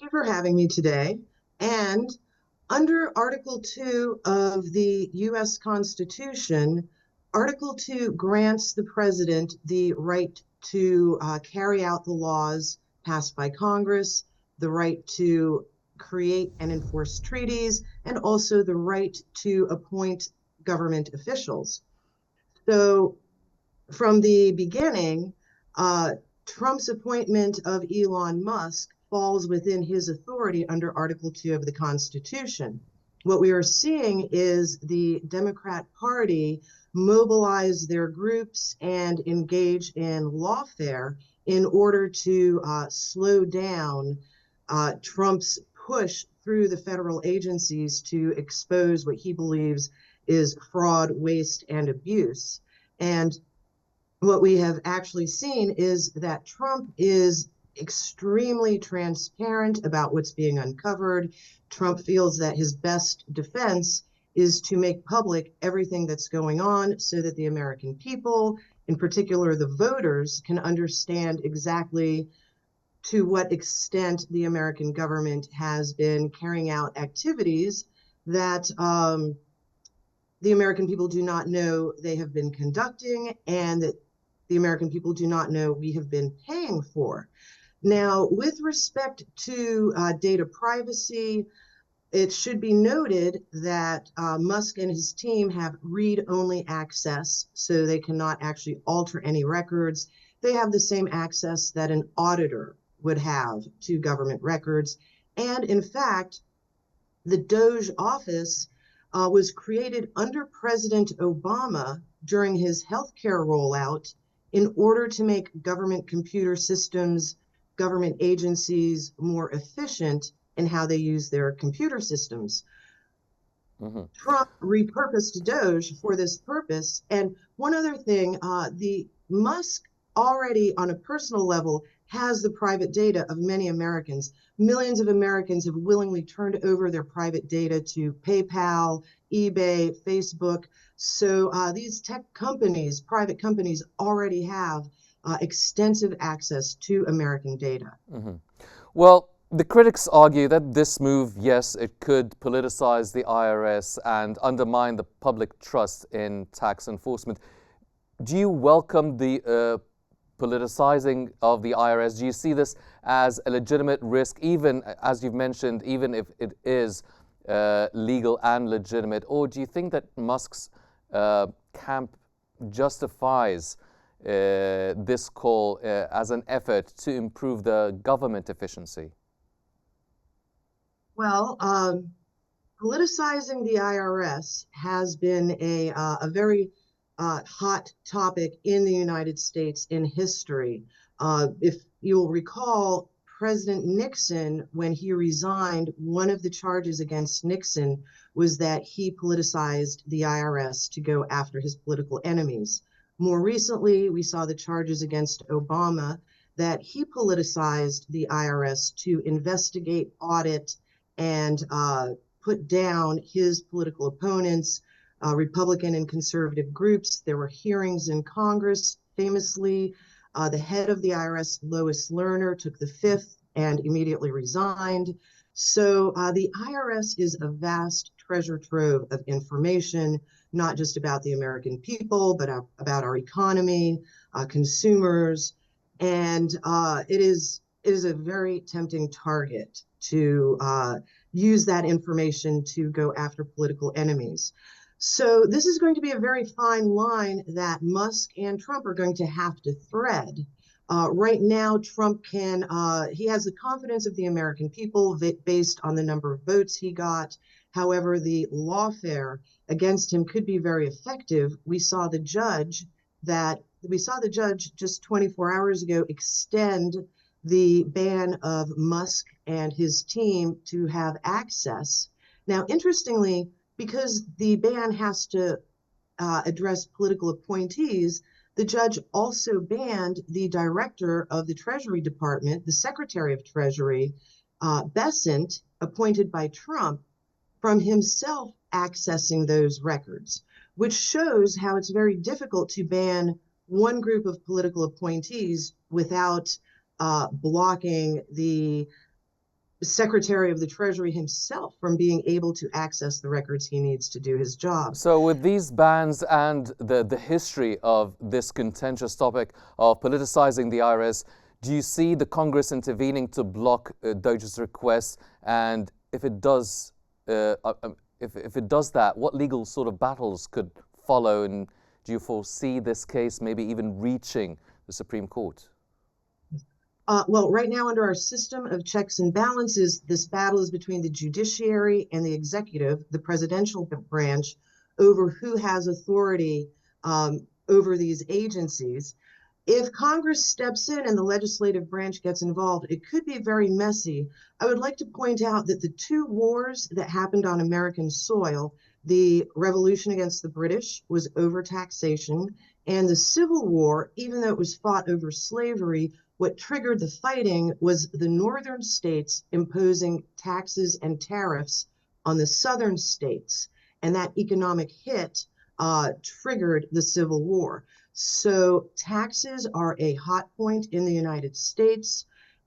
you for having me today. And under Article 2 of the U.S. Constitution, Article 2 grants the president the right to carry out the laws passed by Congress, the right to create and enforce treaties, and also the right to appoint government officials. So from the beginning, Trump's appointment of Elon Musk falls within his authority under Article 2 of the Constitution. What we are seeing is the Democrat Party mobilize their groups and engage in lawfare in order to slow down Trump's push through the federal agencies to expose what he believes is fraud, waste, and abuse. And what we have actually seen is that Trump is extremely transparent about what's being uncovered. Trump feels that his best defense is to make public everything that's going on so that the American people, in particular the voters, can understand exactly to what extent the American government has been carrying out activities that the American people do not know they have been conducting and that the American people do not know we have been paying for. Now, with respect to data privacy, it should be noted that Musk and his team have read-only access, so they cannot actually alter any records. They have the same access that an auditor would have to government records. And in fact, the DOJ office was created under President Obama during his healthcare rollout in order to make government computer systems, government agencies more efficient in how they use their computer systems. Trump repurposed DOJ for this purpose. And one other thing, the Musk already on a personal level has the private data of many Americans. Millions of Americans have willingly turned over their private data to PayPal, eBay, Facebook. So these tech companies, private companies, already have extensive access to American data. Well, the critics argue that this move, yes, it could politicize the IRS and undermine the public trust in tax enforcement. Do you welcome the politicizing of the IRS? Do you see this as a legitimate risk, even, as you've mentioned, even if it is legal and legitimate? Or do you think that Musk's camp justifies this call as an effort to improve the government efficiency? Well, politicizing the IRS has been a very hot topic in the United States in history. If you'll recall, President Nixon, when he resigned, one of the charges against Nixon was that he politicized the IRS to go after his political enemies. More recently, we saw the charges against Obama that he politicized the IRS to investigate, audit, and put down his political opponents, Republican and conservative groups. There were hearings in Congress. Famously, the head of the IRS, Lois Lerner, took the fifth and immediately resigned. So the IRS is a vast treasure trove of information, not just about the American people, but about our economy, consumers, and it is a very tempting target to use that information to go after political enemies. So this is going to be a very fine line that Musk and Trump are going to have to thread. Right now, Trump he has the confidence of the American people based on the number of votes he got. However, the lawfare against him could be very effective. We saw the judge just 24 hours ago extend the ban of Musk and his team to have access. Now, interestingly, because the ban has to address political appointees, the judge also banned the director of the Treasury Department, the Secretary of Treasury, Bessent, appointed by Trump, from himself accessing those records, which shows how it's very difficult to ban one group of political appointees without blocking the Secretary of the Treasury himself from being able to access the records he needs to do his job. So with these bans and the history of this contentious topic of politicizing the IRS, do you see the Congress intervening to block Doge's request? And if it does, if it does that, what legal sort of battles could follow? And do you foresee this case maybe even reaching the Supreme Court? Well, right now, under our system of checks and balances, this battle is between the judiciary and the executive, the presidential branch, over who has authority over these agencies. If Congress steps in and the legislative branch gets involved, it could be very messy. I would like to point out that the two wars that happened on American soil, the Revolution against the British was over taxation, and the Civil War, even though it was fought over slavery, what triggered the fighting was the northern states imposing taxes and tariffs on the southern states, and that economic hit triggered the Civil War. So taxes are a hot point in the United States,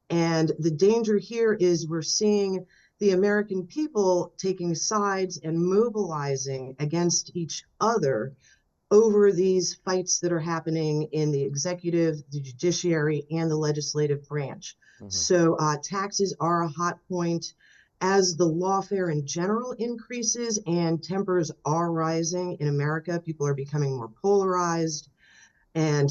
and the danger here is we're seeing the American people taking sides and mobilizing against each other over these fights that are happening in the executive, the judiciary, and the legislative branch. Mm-hmm. So taxes are a hot point. As the lawfare in general increases and tempers are rising in America, people are becoming more polarized. And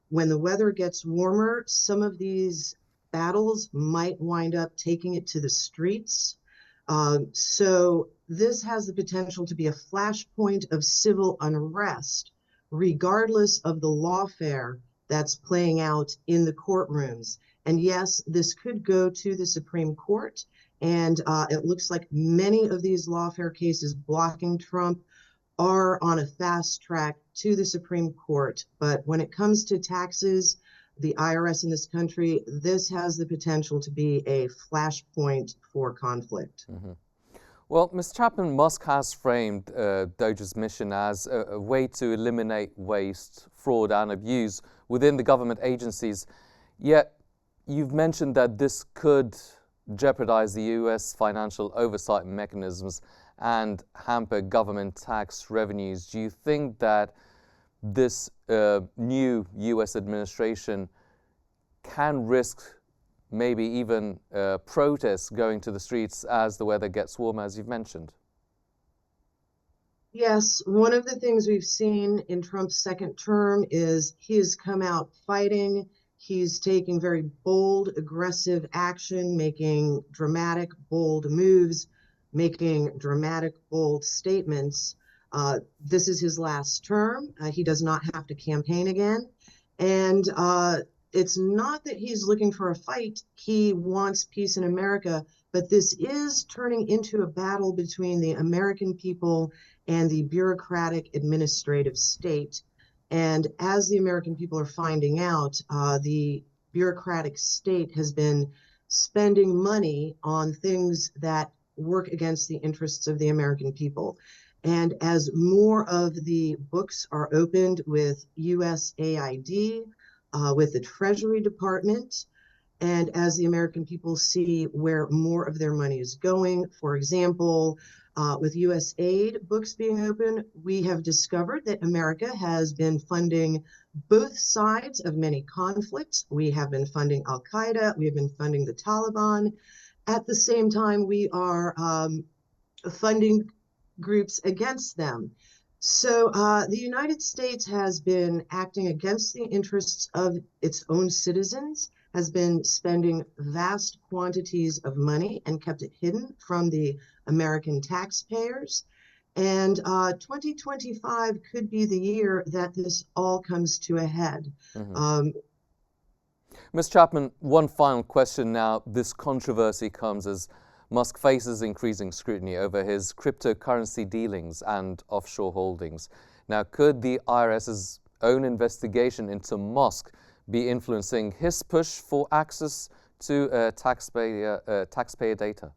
when the weather gets warmer, some of these battles might wind up taking it to the streets. So this has the potential to be a flashpoint of civil unrest, regardless of the lawfare that's playing out in the courtrooms. And yes, this could go to the Supreme Court. And it looks like many of these lawfare cases blocking Trump are on a fast track to the Supreme Court. But when it comes to taxes, the IRS in this country, this has the potential to be a flashpoint for conflict. Mm-hmm. Well, Ms. Chapman, Musk has framed Doge's mission as a way to eliminate waste, fraud, and abuse within the government agencies. Yet, you've mentioned that this could jeopardize the U.S. financial oversight mechanisms and hamper government tax revenues. Do you think that this new U.S. administration can risk maybe even protests going to the streets as the weather gets warmer, as you've mentioned? Yes, one of the things we've seen in Trump's second term is he has come out fighting. He's taking very bold, aggressive action, making dramatic, bold moves, making dramatic, bold statements. This is his last term. He does not have to campaign again. And it's not that he's looking for a fight. He wants peace in America, but this is turning into a battle between the American people and the bureaucratic administrative state. And as the American people are finding out, the bureaucratic state has been spending money on things that work against the interests of the American people. And as more of the books are opened with USAID, with the Treasury Department, and as the American people see where more of their money is going, for example, with USAID books being open, we have discovered that America has been funding both sides of many conflicts. We have been funding Al-Qaeda, we have been funding the Taliban. At the same time, we are funding groups against them. So the United States has been acting against the interests of its own citizens, has been spending vast quantities of money and kept it hidden from the American taxpayers. And 2025 could be the year that this all comes to a head. Mm-hmm. Ms. Chapman, one final question now. This controversy comes as Musk faces increasing scrutiny over his cryptocurrency dealings and offshore holdings. Now, could the IRS's own investigation into Musk be influencing his push for access to taxpayer data?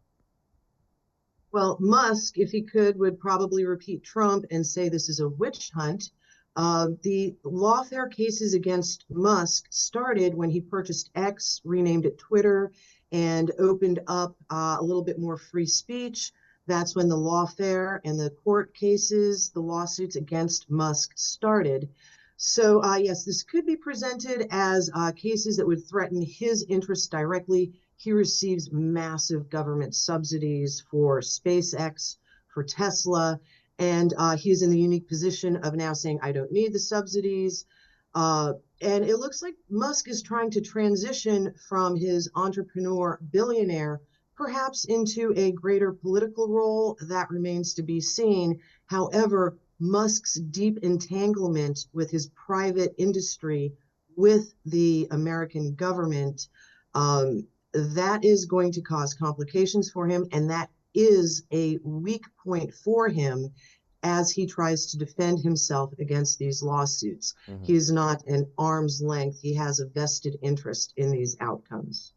Well, Musk, if he could, would probably repeat Trump and say this is a witch hunt. The lawfare cases against Musk started when he purchased X, renamed it Twitter, and opened up a little bit more free speech. That's when the lawfare and the court cases, the lawsuits against Musk started. So, yes, this could be presented as cases that would threaten his interests directly. He receives massive government subsidies for SpaceX, for Tesla, and he's in the unique position of now saying, I don't need the subsidies. And it looks like Musk is trying to transition from his entrepreneur billionaire perhaps into a greater political role. That remains to be seen. However, Musk's deep entanglement with his private industry, with the American government, that is going to cause complications for him, and that is a weak point for him as he tries to defend himself against these lawsuits. Mhm. He is not an arm's length. He has a vested interest in these outcomes.